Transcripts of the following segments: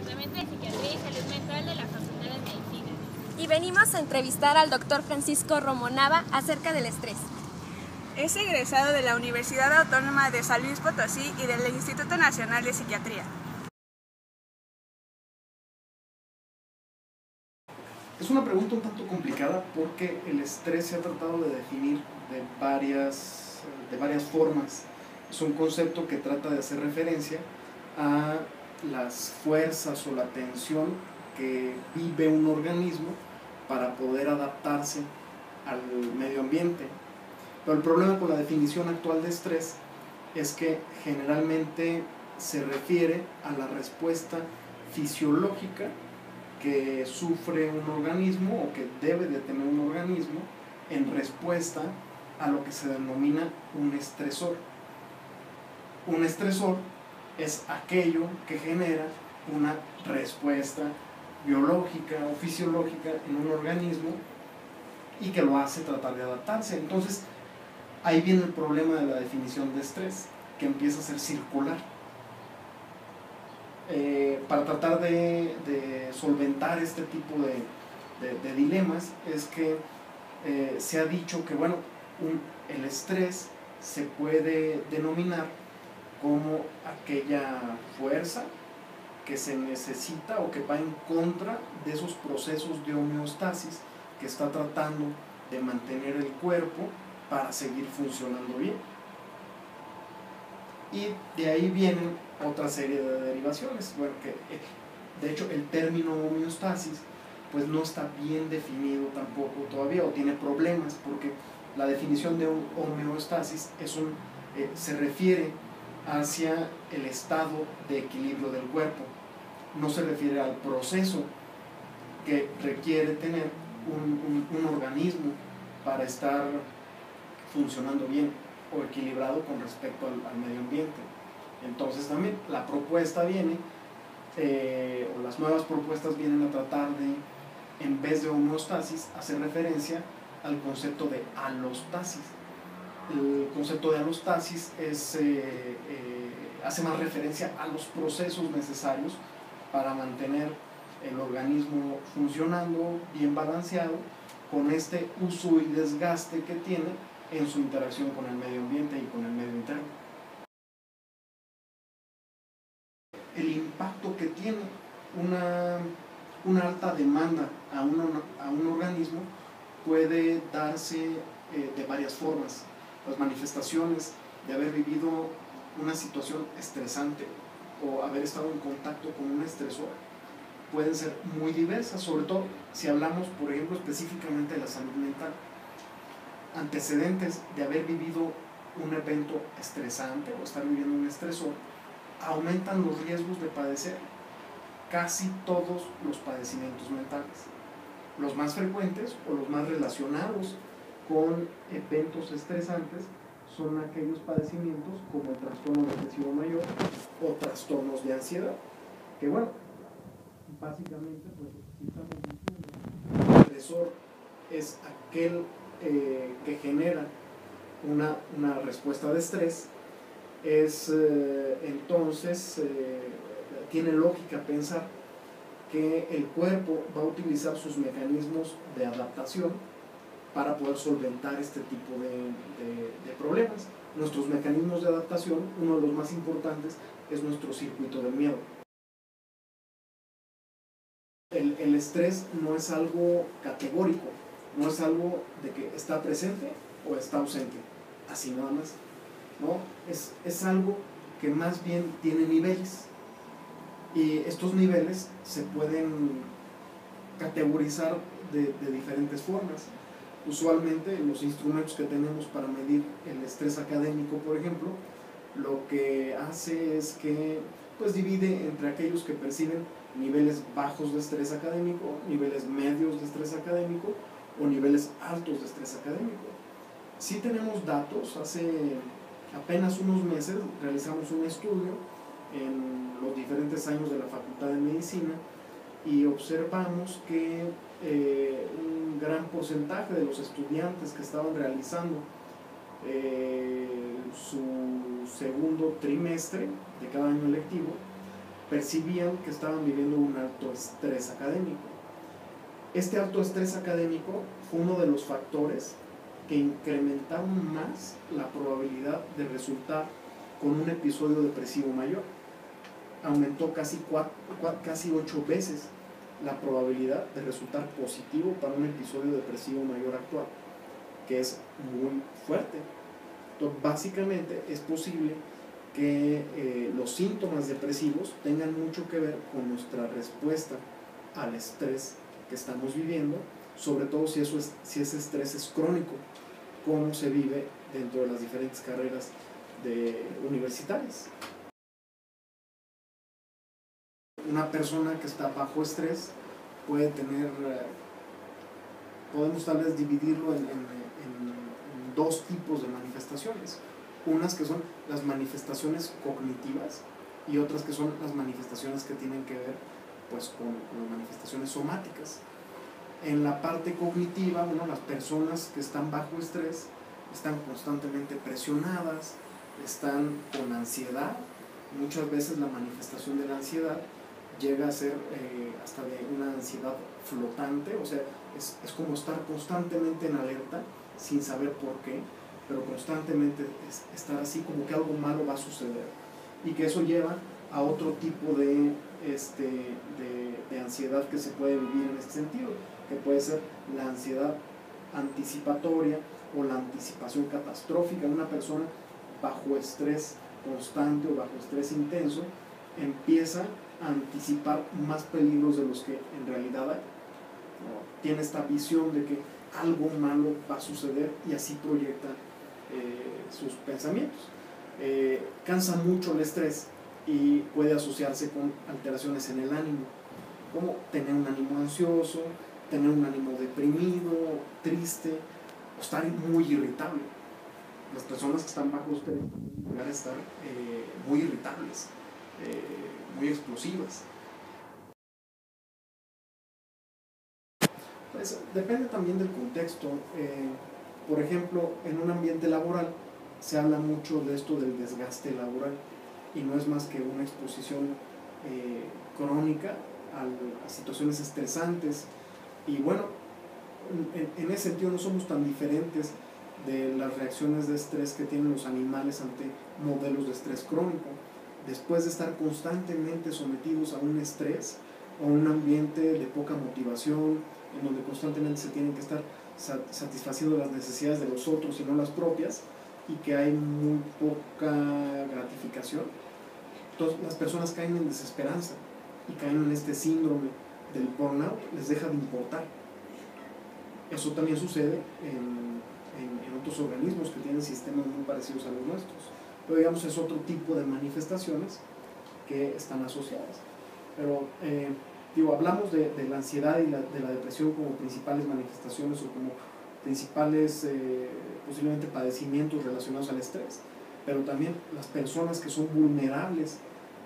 Departamento de Psiquiatría y Salud Mental de la Facultad de Medicina. Y venimos a entrevistar al doctor Francisco Romonava acerca del estrés. Es egresado de la Universidad Autónoma de San Luis Potosí y del Instituto Nacional de Psiquiatría. Es una pregunta un tanto complicada porque el estrés se ha tratado de definir de varias formas. Es un concepto que trata de hacer referencia a las fuerzas o la tensión que vive un organismo para poder adaptarse al medio ambiente. Pero el problema con la definición actual de estrés es que generalmente se refiere a la respuesta fisiológica que sufre un organismo o que debe de tener un organismo en respuesta a lo que se denomina un estresor. Un estresor es aquello que genera una respuesta biológica o fisiológica en un organismo y que lo hace tratar de adaptarse. Entonces, ahí viene el problema de la definición de estrés, que empieza a ser circular. Para tratar de solventar este tipo de dilemas es que se ha dicho que el estrés se puede denominar como aquella fuerza que se necesita o que va en contra de esos procesos de homeostasis que está tratando de mantener el cuerpo para seguir funcionando bien. Y de ahí vienen otra serie de derivaciones. Bueno, que de hecho el término homeostasis pues no está bien definido tampoco todavía, o tiene problemas, porque la definición de homeostasis se refiere hacia el estado de equilibrio del cuerpo, no se refiere al proceso que requiere tener un organismo para estar funcionando bien o equilibrado con respecto al medio ambiente. Entonces también la propuesta viene, o las nuevas propuestas vienen a tratar de, en vez de homeostasis, hacer referencia al concepto de alostasis. El concepto de alostasis hace más referencia a los procesos necesarios para mantener el organismo funcionando bien balanceado con este uso y desgaste que tiene en su interacción con el medio ambiente y con el medio interno. El impacto que tiene una alta demanda a un organismo puede darse de varias formas. Las manifestaciones de haber vivido una situación estresante o haber estado en contacto con un estresor pueden ser muy diversas, sobre todo si hablamos, por ejemplo, específicamente de la salud mental. Antecedentes de haber vivido un evento estresante o estar viviendo un estresor aumentan los riesgos de padecer casi todos los padecimientos mentales. Los más frecuentes o los más relacionados con eventos estresantes son aquellos padecimientos como el trastorno depresivo mayor o trastornos de ansiedad, que básicamente pues si estamos diciendo el estresor es aquel que genera una respuesta de estrés, entonces tiene lógica pensar que el cuerpo va a utilizar sus mecanismos de adaptación para poder solventar este tipo de problemas. Nuestros mecanismos de adaptación, uno de los más importantes es nuestro circuito del miedo. El estrés no es algo categórico, no es algo de que está presente o está ausente, así nada más, ¿no? Es algo que más bien tiene niveles, y estos niveles se pueden categorizar de diferentes formas. Usualmente los instrumentos que tenemos para medir el estrés académico, por ejemplo, lo que hace es que pues divide entre aquellos que perciben niveles bajos de estrés académico, niveles medios de estrés académico o niveles altos de estrés académico. Sí tenemos datos. Hace apenas unos meses realizamos un estudio en los diferentes años de la Facultad de Medicina y observamos que un gran porcentaje de los estudiantes que estaban realizando su segundo trimestre de cada año lectivo percibían que estaban viviendo un alto estrés académico. Este alto estrés académico fue uno de los factores que incrementaron más la probabilidad de resultar con un episodio depresivo mayor. Aumentó casi 8 veces la probabilidad de resultar positivo para un episodio depresivo mayor actual, que es muy fuerte. Entonces, básicamente es posible que los síntomas depresivos tengan mucho que ver con nuestra respuesta al estrés que estamos viviendo, sobre todo si ese estrés es crónico, como se vive dentro de las diferentes carreras universitarias. Una persona que está bajo estrés puede tener, podemos tal vez dividirlo en dos tipos de manifestaciones. Unas que son las manifestaciones cognitivas y otras que son las manifestaciones que tienen que ver pues, con las manifestaciones somáticas. En la parte cognitiva, las personas que están bajo estrés están constantemente presionadas, están con ansiedad. Muchas veces la manifestación de la ansiedad llega a ser hasta de una ansiedad flotante, o sea, es como estar constantemente en alerta sin saber por qué, pero constantemente estar así como que algo malo va a suceder, y que eso lleva a otro tipo de ansiedad que se puede vivir en este sentido, que puede ser la ansiedad anticipatoria o la anticipación catastrófica. Una persona bajo estrés constante o bajo estrés intenso empieza a anticipar más peligros de los que en realidad hay, ¿no? Tiene esta visión de que algo malo va a suceder y así proyecta sus pensamientos. Cansa mucho el estrés y puede asociarse con alteraciones en el ánimo, como tener un ánimo ansioso, tener un ánimo deprimido, triste, o estar muy irritable. Las personas que están bajo estrés pueden llegar a estar muy irritables, muy explosivas. Pues depende también del contexto. Por ejemplo, en un ambiente laboral se habla mucho de esto del desgaste laboral, y no es más que una exposición crónica a situaciones estresantes. Y bueno, en ese sentido no somos tan diferentes de las reacciones de estrés que tienen los animales ante modelos de estrés crónico. Después de estar constantemente sometidos a un estrés o un ambiente de poca motivación, en donde constantemente se tienen que estar satisfaciendo las necesidades de los otros y no las propias, y que hay muy poca gratificación, entonces las personas caen en desesperanza y caen en este síndrome del burnout, les deja de importar. Eso también sucede en otros organismos que tienen sistemas muy parecidos a los nuestros, pero digamos es otro tipo de manifestaciones que están asociadas. Pero hablamos de la ansiedad y de la depresión como principales manifestaciones o como principales posiblemente padecimientos relacionados al estrés, pero también las personas que son vulnerables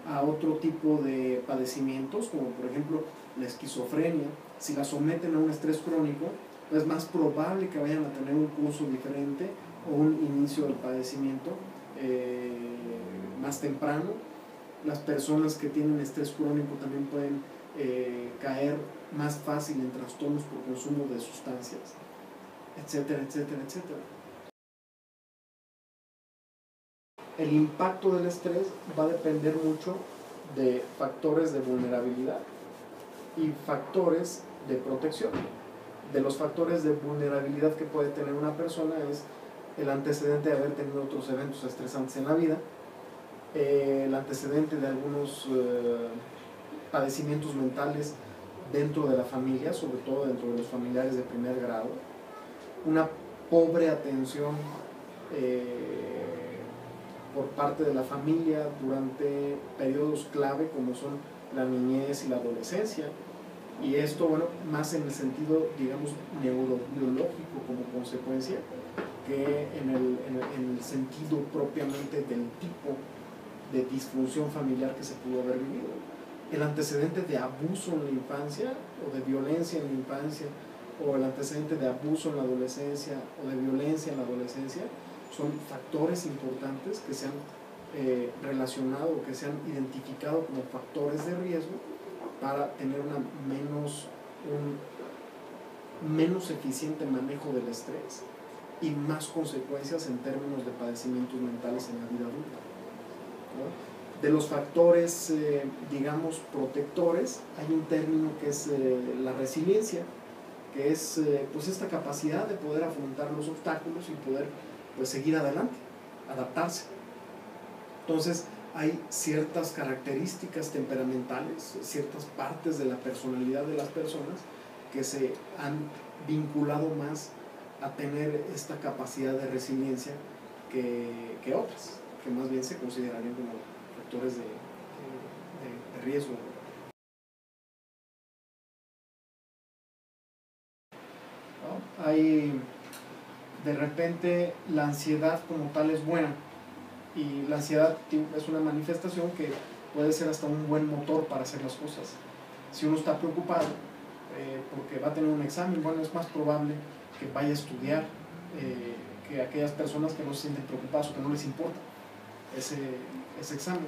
a otro tipo de padecimientos, como por ejemplo la esquizofrenia, si la someten a un estrés crónico, es más probable que vayan a tener un curso diferente o un inicio del padecimiento más temprano. Las personas que tienen estrés crónico también pueden caer más fácil en trastornos por consumo de sustancias, etcétera, etcétera, etcétera. El impacto del estrés va a depender mucho de factores de vulnerabilidad y factores de protección. De los factores de vulnerabilidad que puede tener una persona es el antecedente de haber tenido otros eventos estresantes en la vida, el antecedente de algunos padecimientos mentales dentro de la familia, sobre todo dentro de los familiares de primer grado, una pobre atención por parte de la familia durante periodos clave como son la niñez y la adolescencia, y esto, bueno, más en el sentido, digamos, neurobiológico como consecuencia que en el sentido propiamente del tipo de disfunción familiar que se pudo haber vivido. El antecedente de abuso en la infancia o de violencia en la infancia, o el antecedente de abuso en la adolescencia o de violencia en la adolescencia, son factores importantes que se han relacionado o que se han identificado como factores de riesgo para tener un menos eficiente manejo del estrés y más consecuencias en términos de padecimientos mentales en la vida adulta, ¿no? De los factores, digamos, protectores, hay un término que es la resiliencia, que es pues esta capacidad de poder afrontar los obstáculos y poder pues seguir adelante, adaptarse. Entonces hay ciertas características temperamentales, ciertas partes de la personalidad de las personas que se han vinculado más a tener esta capacidad de resiliencia que otras, que más bien se considerarían como factores de riesgo. ¿No? Hay, de repente, la ansiedad como tal es buena, y la ansiedad es una manifestación que puede ser hasta un buen motor para hacer las cosas. Si uno está preocupado porque va a tener un examen, bueno, es más probable que vaya a estudiar que aquellas personas que no se sienten preocupadas o que no les importa ese examen.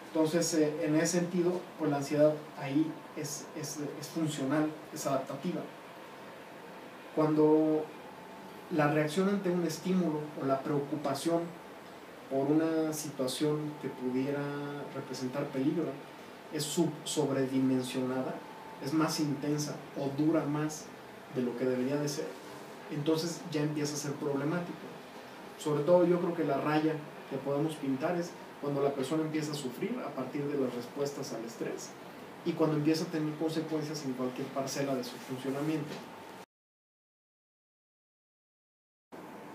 Entonces, en ese sentido, pues la ansiedad ahí es funcional, es adaptativa. Cuando la reacción ante un estímulo o la preocupación por una situación que pudiera representar peligro es sobredimensionada, es más intensa o dura más de lo que debería de ser, entonces ya empieza a ser problemático. Sobre todo yo creo que la raya que podemos pintar es cuando la persona empieza a sufrir a partir de las respuestas al estrés y cuando empieza a tener consecuencias en cualquier parcela de su funcionamiento.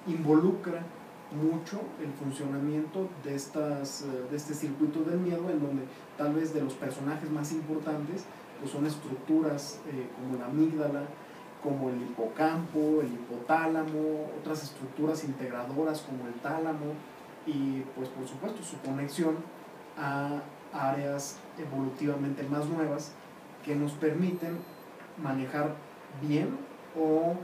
Involucra mucho el funcionamiento de este circuito del miedo, en donde tal vez de los personajes más importantes pues son estructuras como la amígdala, como el hipocampo, el hipotálamo, otras estructuras integradoras como el tálamo y pues por supuesto su conexión a áreas evolutivamente más nuevas que nos permiten manejar bien o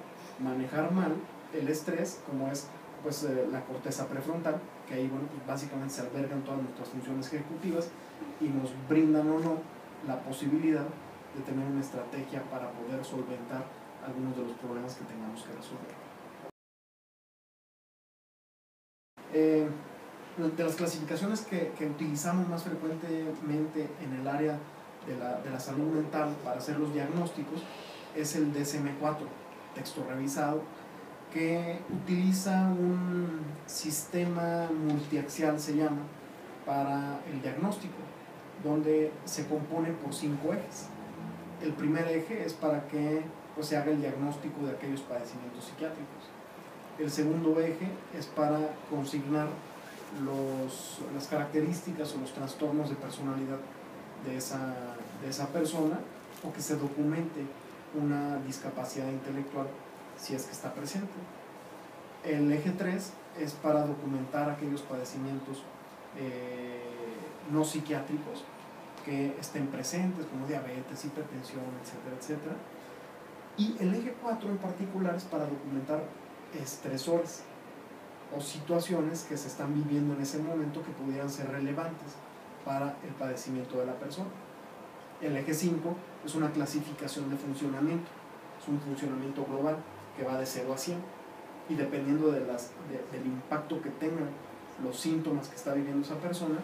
manejar mal el estrés, como es pues la corteza prefrontal, que ahí bueno, pues básicamente se albergan todas nuestras funciones ejecutivas y nos brindan o no la posibilidad de tener una estrategia para poder solventar algunos de los problemas que tengamos que resolver. De las clasificaciones que utilizamos más frecuentemente en el área de la salud mental para hacer los diagnósticos es el DSM-4, texto revisado, que utiliza un sistema multiaxial, se llama, para el diagnóstico, donde se compone por 5 ejes. El primer eje es para que pues, se haga el diagnóstico de aquellos padecimientos psiquiátricos. El segundo eje es para consignar las características o los trastornos de personalidad de esa persona, o que se documente una discapacidad intelectual si es que está presente. El eje 3 es para documentar aquellos padecimientos no psiquiátricos que estén presentes, como diabetes, hipertensión, etcétera, etcétera. Y el eje 4 en particular es para documentar estresores o situaciones que se están viviendo en ese momento que pudieran ser relevantes para el padecimiento de la persona. El eje 5 es una clasificación de funcionamiento, es un funcionamiento global que va de 0 a 100, y dependiendo del impacto que tengan los síntomas que está viviendo esa persona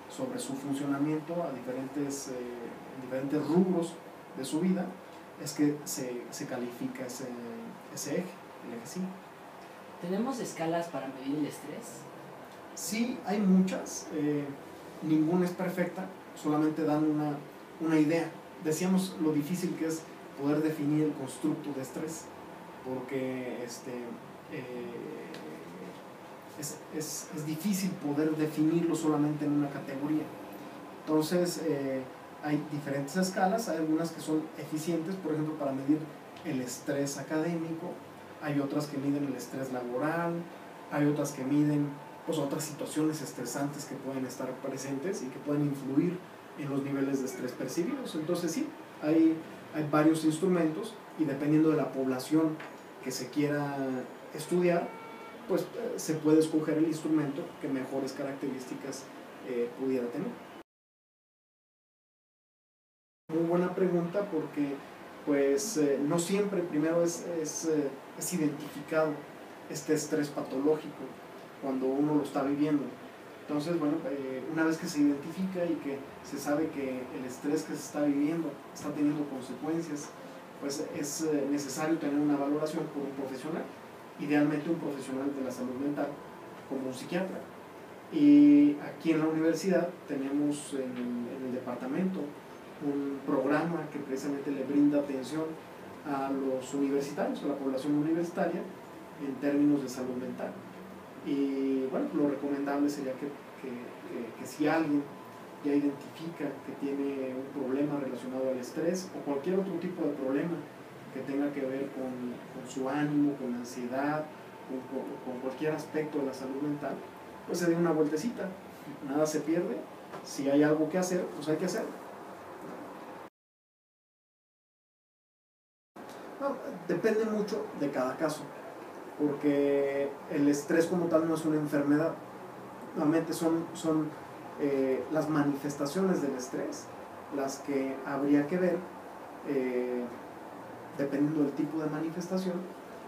sobre su funcionamiento a diferentes rubros de su vida, es que se califica ese eje, el eje 5. ¿Tenemos escalas para medir el estrés? Sí, hay muchas, ninguna es perfecta, solamente dan una idea. Decíamos lo difícil que es poder definir el constructo de estrés, porque es difícil poder definirlo solamente en una categoría. Entonces hay diferentes escalas, hay algunas que son eficientes, por ejemplo, para medir el estrés académico, hay otras que miden el estrés laboral, hay otras que miden pues, otras situaciones estresantes que pueden estar presentes y que pueden influir en los niveles de estrés percibidos. Entonces sí, hay varios instrumentos, y dependiendo de la población que se quiera estudiar, pues se puede escoger el instrumento que mejores características pudiera tener. Muy buena pregunta porque pues no siempre primero es identificado este estrés patológico cuando uno lo está viviendo. Entonces, bueno, una vez que se identifica y que se sabe que el estrés que se está viviendo está teniendo consecuencias, pues es necesario tener una valoración por un profesional, idealmente un profesional de la salud mental, como un psiquiatra. Y aquí en la universidad tenemos en el departamento un programa que precisamente le brinda atención a los universitarios, a la población universitaria, en términos de salud mental. Y bueno, lo recomendable sería que si alguien ya identifica que tiene un problema relacionado al estrés o cualquier otro tipo de problema que tenga que ver con su ánimo, con la ansiedad, con cualquier aspecto de la salud mental, pues se dé una vueltecita. Nada se pierde. Si hay algo que hacer, pues hay que hacerlo. No, depende mucho de cada caso, porque el estrés como tal no es una enfermedad. Normalmente son las manifestaciones del estrés las que habría que ver, dependiendo del tipo de manifestación,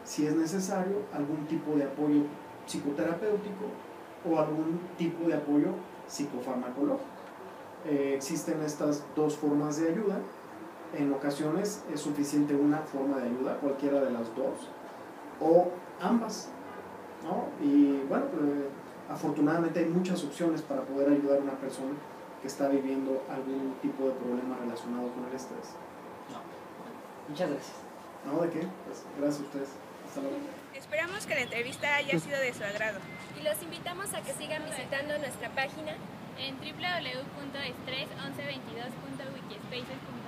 si es necesario algún tipo de apoyo psicoterapéutico o algún tipo de apoyo psicofarmacológico. Existen estas dos formas de ayuda. En ocasiones es suficiente una forma de ayuda, cualquiera de las dos, o ambas, ¿no? Y bueno, afortunadamente hay muchas opciones para poder ayudar a una persona que está viviendo algún tipo de problema relacionado con el estrés. Muchas gracias. ¿No? ¿De qué? Pues gracias a ustedes. Hasta luego. Esperamos que la entrevista haya sido de su agrado. Y los invitamos a que sigan visitando nuestra página en www.estress1122.wikispaces.com.